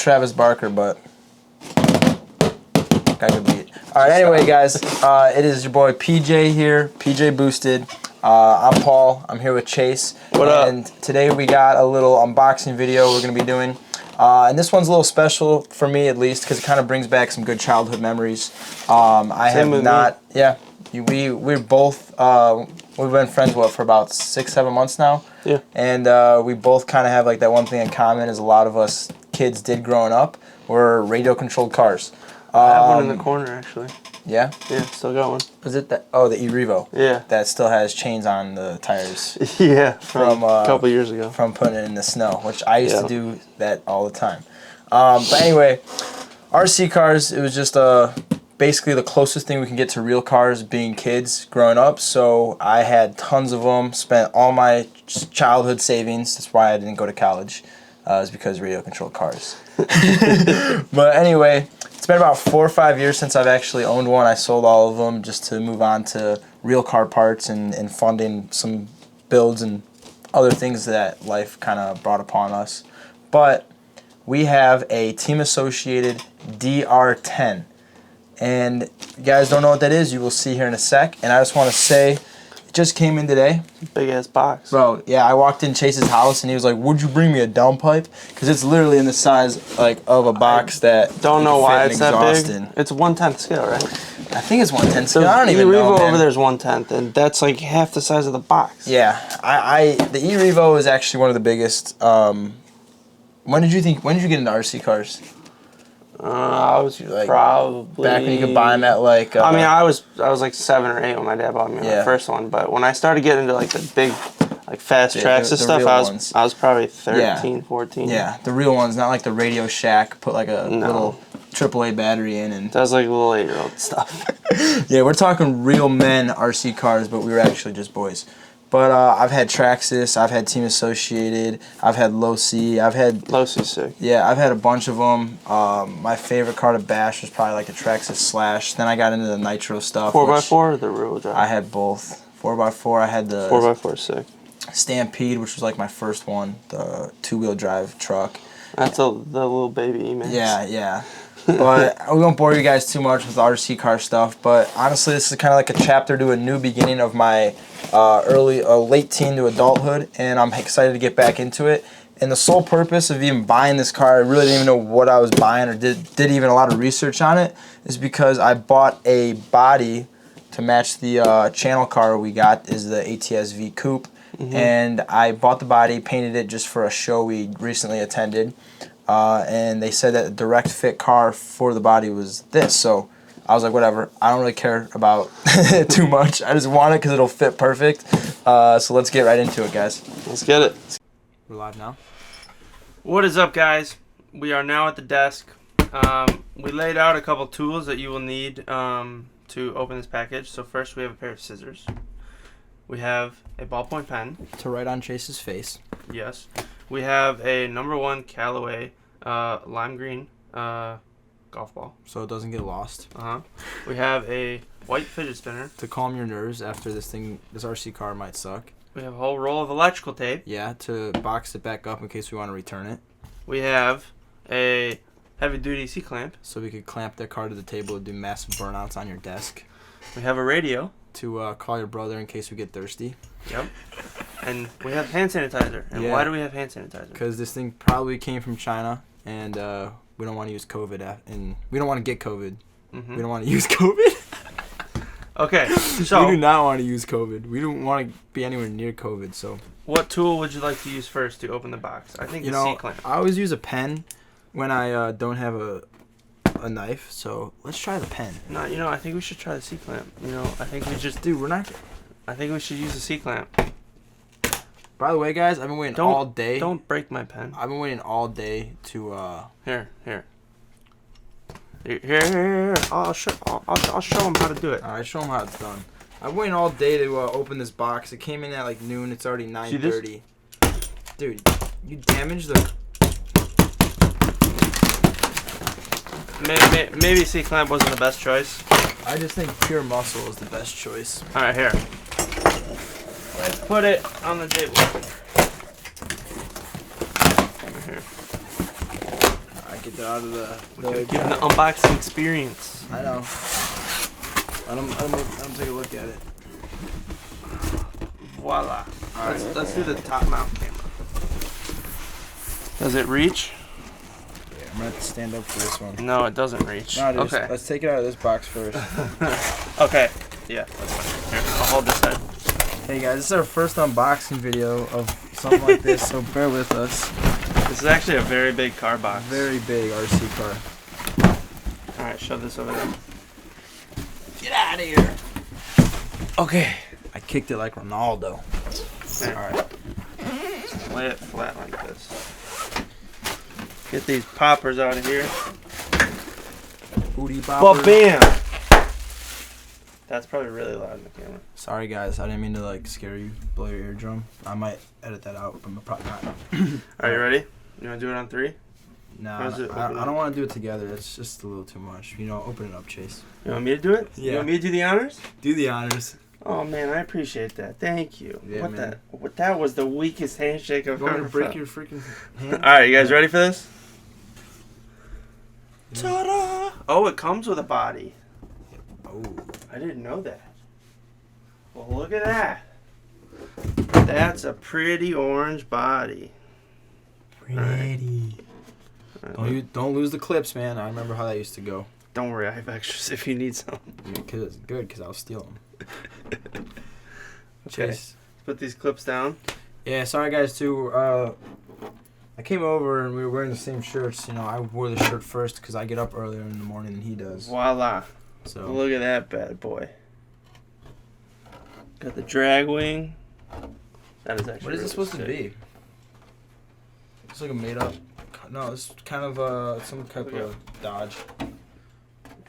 Travis Barker, but guy could beat. All right, anyway, guys, it is your boy PJ here, PJ Boosted. I'm Paul. I'm here with Chase. What up? And today we got a little unboxing video we're going to be doing. And this one's a little special for me, at least, because it kind of brings back some good childhood memories. We're both, we've been friends, for about 6-7 months now? Yeah. And we both kind of have, like, that one thing in common, as a lot of us kids did growing up, were radio-controlled cars. I have one in the corner, actually. Yeah? Yeah, still got one. Is it that? Oh, the E-Revo. Yeah. That still has chains on the tires. Yeah, from a couple years ago. From putting it in the snow, which I used to do that all the time. But anyway, RC cars, it was just basically the closest thing we can get to real cars being kids growing up. So I had tons of them, spent all my childhood savings. That's why I didn't go to college. It's because radio-controlled cars. But anyway, it's been about 4 or 5 years since I've actually owned one. I sold all of them just to move on to real car parts and funding some builds and other things that life kind of brought upon us. But we have a team-associated DR-10. And if you guys don't know what that is, you will see here in a sec. And I just want to say, it just came in today. Big ass box. Bro, yeah, I walked in Chase's house and he was like, "Would you bring me a downpipe?" Because it's literally in the size of a box that don't know why it's that big. In. It's 1/10 scale, right? I think it's 1/10 scale. I don't even know. The E-Revo over there is 1/10, and that's like half the size of the box. Yeah, the E-Revo is actually one of the biggest. When did you get into RC cars? I was like probably back when you could buy them at like. I mean, I was like 7 or 8 when my dad bought me my first one, but when I started getting into like the big, like fast tracks and stuff, I was probably 13, 14. Yeah, the real ones, not like the Radio Shack. Put like a little AAA battery in, and that was like little 8-year-old stuff. Yeah, we're talking real men RC cars, but we were actually just boys. But I've had Traxxas, I've had Team Associated, I've had Low-C, Low-C's sick. Yeah, I've had a bunch of them. My favorite car to bash was probably like the Traxxas Slash. Then I got into the Nitro stuff. 4x4 or the rear-wheel drive? I had both. 4x4, I had the 4x4 is sick. Stampede, which was like my first one, the 2-wheel drive truck. That's the little baby E-Max. Yeah. But we won't bore you guys too much with RC car stuff. But honestly, this is kind of like a chapter to a new beginning of my late teen to adulthood, and I'm excited to get back into it. And the sole purpose of even buying this car, I really didn't even know what I was buying, or did even a lot of research on it, is because I bought a body to match the channel car we got, is the ATS-V Coupe. And I bought the body, painted it just for a show we recently attended. And they said that the direct fit car for the body was this. So I was like, whatever. I don't really care about it too much. I just want it because it'll fit perfect. So let's get right into it, guys. Let's get it. We're live now. What is up, guys? We are now at the desk. We laid out a couple tools that you will need to open this package. So first we have a pair of scissors. We have a ballpoint pen. To write on Chase's face. Yes. We have a #1 Callaway lime green golf ball. So it doesn't get lost. We have a white fidget spinner. To calm your nerves after this RC car might suck. We have a whole roll of electrical tape. Yeah, to box it back up in case we want to return it. We have a heavy-duty C-clamp. So we could clamp that car to the table and do massive burnouts on your desk. We have a radio. To call your brother in case we get thirsty. Yep. And we have hand sanitizer. And why do we have hand sanitizer? Because this thing probably came from China, and we don't want to use COVID, and we don't want to get COVID. We don't want to use COVID. Okay, so we do not want to use COVID. We don't want to be anywhere near COVID. So what tool would you like to use first to open the box? I think the C-clamp. I always use a pen when I don't have a knife, so let's try the pen. No, I think we should try the C-clamp. I think we just... Dude, we're not... I think we should use the C-clamp. By the way, guys, I've been waiting all day. Don't break my pen. I've been waiting all day to... Here. I'll show them how to do it. Alright, show them how it's done. I've been waiting all day to open this box. It came in at like noon. It's already 9:30. Dude, you damaged the... Maybe C-clamp wasn't the best choice. I just think pure muscle is the best choice. Alright, here. Let's put it on the table. Over here. Get that out of the Give them the unboxing experience. I know. Let him take a look at it. Voila. Let's do the top mount camera. Does it reach? Yeah, I'm gonna have to stand up for this one. No, it doesn't reach. No, dude, Okay. let's take it out of this box first. Okay. Yeah, that's fine. Here, I'll hold this head. Hey guys, this is our first unboxing video of something like this, so bear with us. This is actually a very big car box. Very big RC car. Alright, shove this over there. Get out of here. Okay. I kicked it like Ronaldo. Alright. Lay it flat like this. Get these poppers out of here. Booty bopper. Ba-bam! That's probably really loud in the camera. Sorry guys, I didn't mean to like scare you, blow your eardrum. I might edit that out, but probably not. Are you ready? You want to do it on 3? No, I I don't want to do it together. It's just a little too much. You know, open it up, Chase. You want me to do it? Yeah. You want me to do the honors? Do the honors. Oh man, I appreciate that. Thank you. Yeah, man. That was the weakest handshake I've You want ever me to break felt. your freaking hand? Alright, you guys ready for this? Ta-da! Oh, it comes with a body. Oh. I didn't know that. Well, look at that. That's a pretty orange body. Pretty. Alright, Don't lose the clips, man. I remember how that used to go. don't worry, I have extras if you need some. Because it's good, because I'll steal them. Okay, Chase. put these clips down. Yeah, sorry guys too. I came over and we were wearing the same shirts. You know, I wore the shirt first because I get up earlier in the morning than he does. Voila. So Look at that bad boy. Got the drag wing. That is actually what is this supposed to be? It's like a made up. No, it's kind of some type Okay. of Dodge.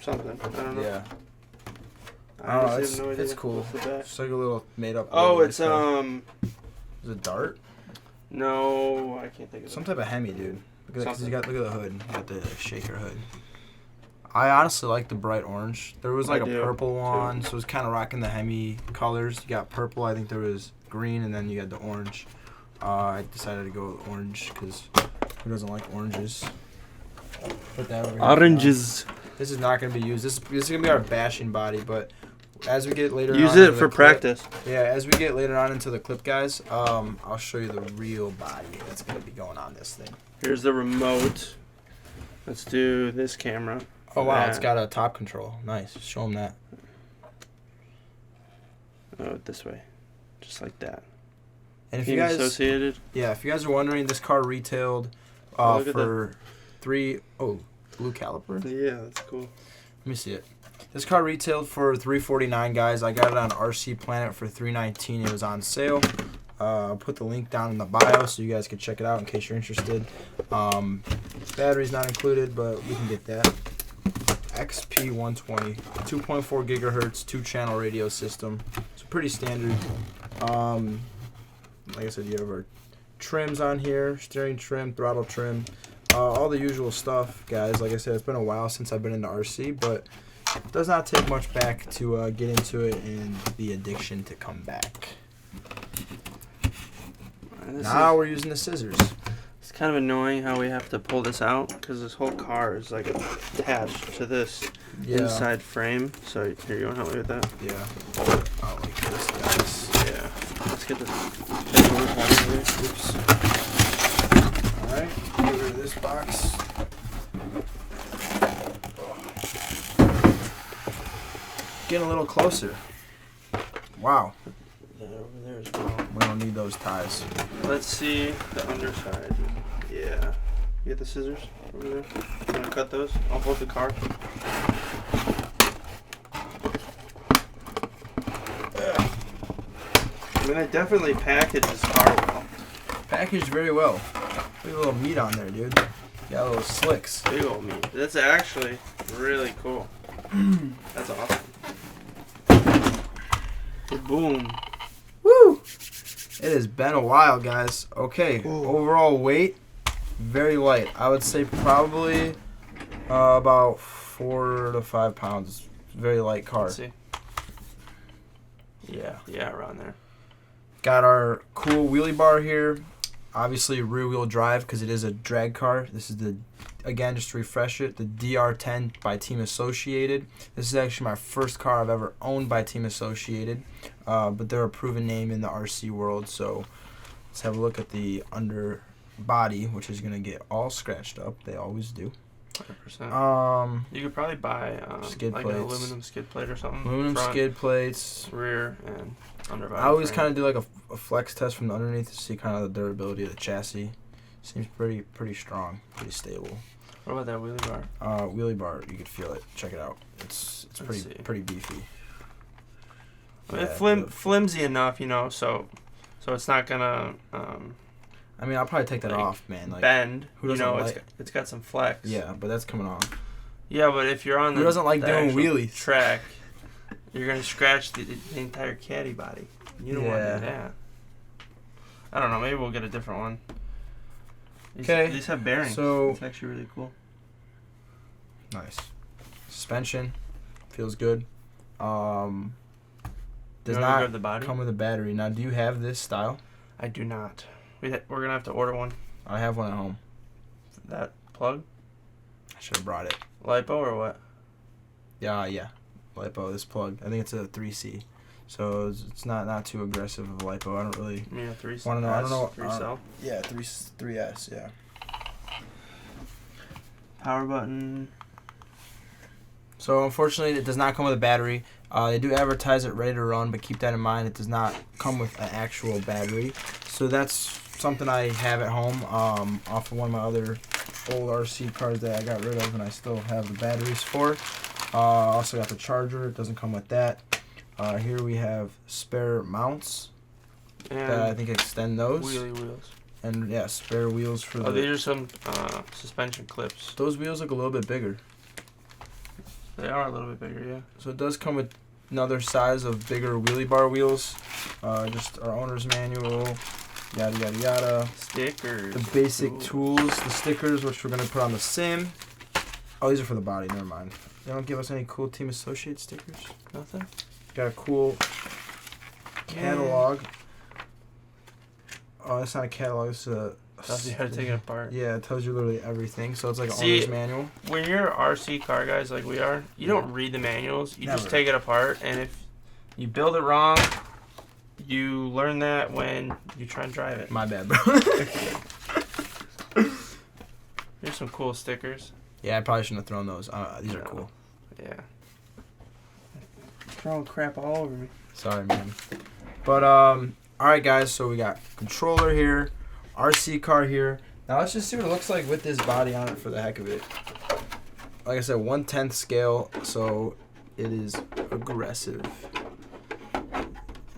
Something. I don't know. Yeah. I Oh, honestly it's have no idea. cool. What's the back? It's like a little made up. Oh, little it's race car. Is it Dart? No, I can't think of Some it. type of Hemi, dude. Look at that, 'cause you Something. got look at the hood. You got the shaker hood. I honestly like the bright orange. There was like I a do, purple too. one, so it's kind of rocking the Hemi colors. You got purple. I think there was green, and then you got the orange. I decided to go with orange because who doesn't like oranges? Put that over here. Oranges. This is not going to be used. This is going to be our bashing body, but as we get later Use on it into the for clip- practice. Yeah, as we get later on into the clip, guys, I'll show you the real body that's going to be going on this thing. Here's the remote. Let's do this camera. Oh, wow, Yeah. it's got a top control. Nice. Show them that. Oh, this way. Just like that. And if Being you guys, associated. yeah, if you guys are wondering, this car retailed Look at for blue caliper. Yeah, that's cool. Let me see it. This car retailed for $349, guys. I got it on RC Planet for $319. It was on sale. I'll put the link down in the bio so you guys can check it out in case you're interested. Battery's not included, but we can get that. XP120, 2.4 gigahertz, 2-channel radio system. It's pretty standard. Like I said, you have our trims on here, steering trim, throttle trim, all the usual stuff, guys. Like I said, it's been a while since I've been into RC, but it does not take much back to get into it and the addiction to come back. Now we're using the scissors. It's kind of annoying how we have to pull this out because this whole car is like attached to this inside frame. So here, you want to help me with that? Yeah. Oh, like this, guys. Yeah. Let's get this paperwork out of here. Oops. Alright, get rid of this box. Getting a little closer. Wow. That over there as well. We don't need those ties. Let's see the underside. Yeah. You get the scissors over there? You want to cut those? I'll hold the car. I mean, I definitely packaged this car well. Packaged very well. Look at a little meat on there, dude. Got little slicks. Big old meat. That's actually really cool. That's awesome. Boom. Woo! It has been a while, guys. Okay, Ooh. overall weight, very light. I would say probably about 4 to 5 pounds. Very light car. Let's see. Yeah. Yeah, around there. Got our cool wheelie bar here. Obviously rear wheel drive because it is a drag car. This is the again, just to refresh it, the DR-10 by Team Associated. This is actually my first car I've ever owned by Team Associated, but they're a proven name in the RC world. So let's have a look at the underbody, which is going to get all scratched up. They always do. 100%. You could probably buy skid like plates. an aluminum skid plate or something. Aluminum front, skid plates. rear, and underbody. I always kind of do like a flex test from the underneath to see kind of the durability of the chassis. Seems pretty strong, pretty stable. What about that wheelie bar? Wheelie bar, you could feel it. Check it out. It's pretty beefy. I mean, flimsy enough, you know, so it's not gonna. I mean, I'll probably take that like, off, man. Like, bend. Who doesn't like? It's got some flex. Yeah, but that's coming off. Yeah, but if you're on Who doesn't like doing wheelies? Track, you're gonna scratch the entire caddy body. You don't want to do that. I don't know. Maybe we'll get a different one. Okay. These have bearings. So it's actually really cool. Nice. Suspension feels good. Does not grab the body? come with a battery. Now, do you have this style? I do not. We're gonna have to order one. I have one at home. That plug? I should have brought it. LiPo or what? Yeah. LiPo. This plug. I think it's a 3C. So it's not too aggressive of a LiPo. I don't really want to know. I don't know. 3 cell. Yeah, 3S. Yeah. Power button. So unfortunately, it does not come with a battery. They do advertise it ready to run, but keep that in mind. It does not come with an actual battery. So that's something I have at home off of one of my other old RC cars that I got rid of, and I still have the batteries for. Also got the charger. It doesn't come with that. Here we have spare mounts and that I think extend those. Wheelie wheels. And yeah, spare wheels for the... these are some suspension clips. Those wheels look a little bit bigger. They are a little bit bigger, yeah. So it does come with another size of bigger wheelie bar wheels. Just our owner's manual, yada yada yada. Stickers. The basic tools, the stickers, which we're gonna put on the sim. Oh, these are for the body. Never mind. They don't give us any cool Team Associate stickers. Nothing. Got a cool catalog. Oh, it's not a catalog. It's a. Tells you how to take it apart. Yeah, it tells you literally everything. So it's like an owner's manual. When you're RC car guys like we are, you don't read the manuals. You just take it apart, and if you build it wrong, you learn that when you try and drive it. My bad, bro. Here's some cool stickers. Yeah, I probably shouldn't have thrown those. These are cool. Yeah. Throwing crap all over me. Sorry, man. But alright guys, so we got controller here, RC car here. Now let's just see what it looks like with this body on it for the heck of it. Like I said, 1/10 scale, so it is aggressive.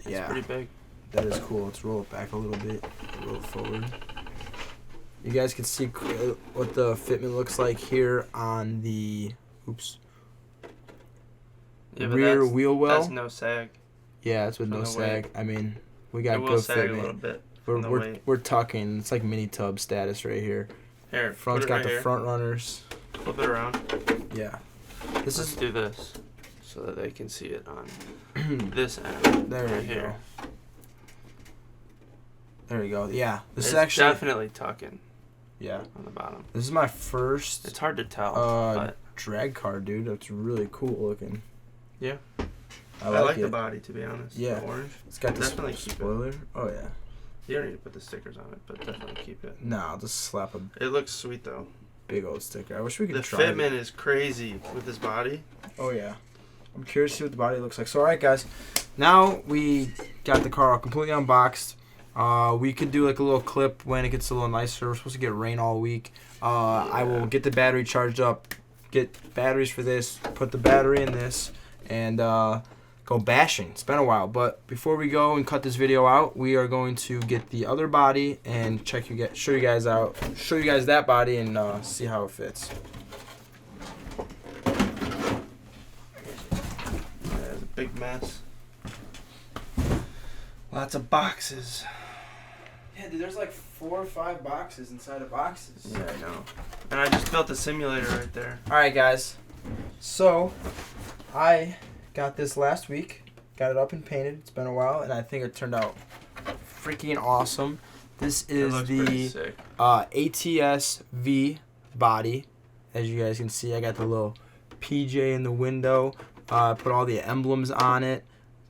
It's pretty big. That is cool. Let's roll it back a little bit, roll it forward. You guys can see what the fitment looks like here on the rear wheel well. That's no sag. Yeah, that's with no sag. Weight. I mean, we got good good sag fitment. a little bit. We're tucking. It's like mini tub status right here. Here, front's got the front runners. Flip it around. Yeah. Let's do this so that they can see it on this end. There right we here. go. There we go. Yeah, this it's is actually definitely tucking. Yeah. On the bottom. This is my first. It's hard to tell. But drag car, dude. That's really cool looking. Yeah. I like the body, to be honest. Yeah. The orange. It's got this definitely keep spoiler. It. Oh yeah. You don't need to put the stickers on it, but definitely keep it. No, I'll just slap a. It looks sweet though. Big old sticker. I wish we could the try. The fitment is crazy with this body. Oh yeah. I'm curious to see what the body looks like. So alright guys, now we got the car completely unboxed. We could do like a little clip when it gets a little nicer. We're supposed to get rain all week. I will get the battery charged up, get batteries for this, put the battery in this, and go bashing. It's been a while, but before we go and cut this video out, we are going to get the other body and show you guys that body and see how it fits. It's a big mess. Lots of boxes. Yeah, dude, there's like 4 or 5 boxes inside of boxes. Yeah, I know. And I just built a simulator right there. Alright, guys. So, I got this last week. Got it up and painted. It's been a while, and I think it turned out freaking awesome. This is the ATS V body. As you guys can see, I got the little PJ in the window. I put all the emblems on it.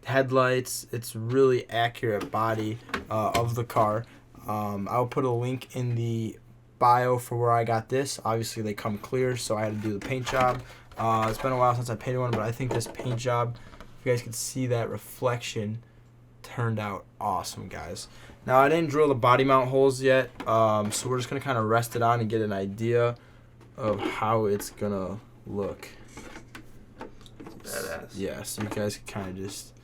Headlights. It's really accurate body of the car. I'll put a link in the bio for where I got this. Obviously, they come clear, so I had to do the paint job. It's been a while since I painted one, but I think this paint job, if you guys can see that reflection, turned out awesome, guys. Now, I didn't drill the body mount holes yet, so we're just going to kind of rest it on and get an idea of how it's going to look. Badass. Yeah, so you guys can kind of just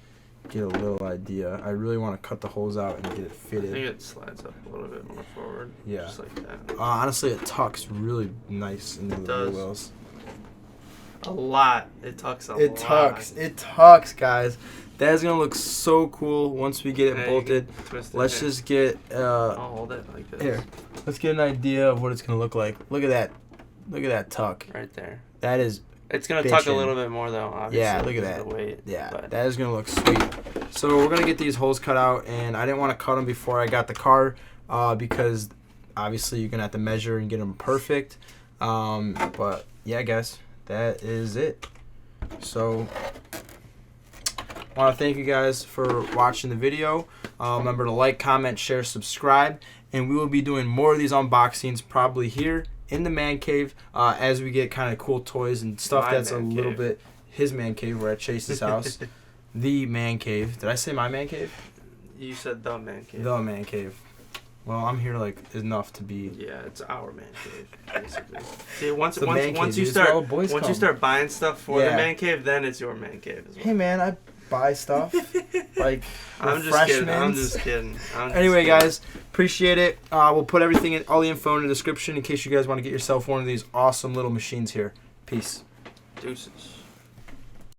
get a little idea. I really want to cut the holes out and get it fitted. I think it slides up a little bit more forward. Yeah. Just like that. Honestly, it tucks really nice into the rear wheels. A lot. It tucks a lot. It tucks. It tucks, guys. That's going to look so cool once we get it bolted. Let's just get... I'll hold it like this. Here. Let's get an idea of what it's going to look like. Look at that. Look at that tuck. Right there. That is... It's going to tuck a little bit more, though, obviously. Yeah, look at that. The weight, yeah, but that is going to look sweet. So we're going to get these holes cut out, and I didn't want to cut them before I got the car because obviously you're going to have to measure and get them perfect. But, yeah, guys, that is it. So I want to thank you guys for watching the video. Remember to like, comment, share, subscribe, and we will be doing more of these unboxings probably here in the man cave as we get kind of cool toys and stuff that's a little bit his man cave. We're at Chase's house. The man cave. Did I say my man cave? You said the man cave. The man cave. Well, I'm here like enough to be. Yeah, it's our man cave, basically. See, once you start buying stuff for the man cave, then it's your man cave as well. Hey man, I buy stuff like I'm just kidding. Anyway, guys, appreciate it. We'll put everything in, all the info in the description in case you guys want to get yourself one of these awesome little machines here. Peace. Deuces.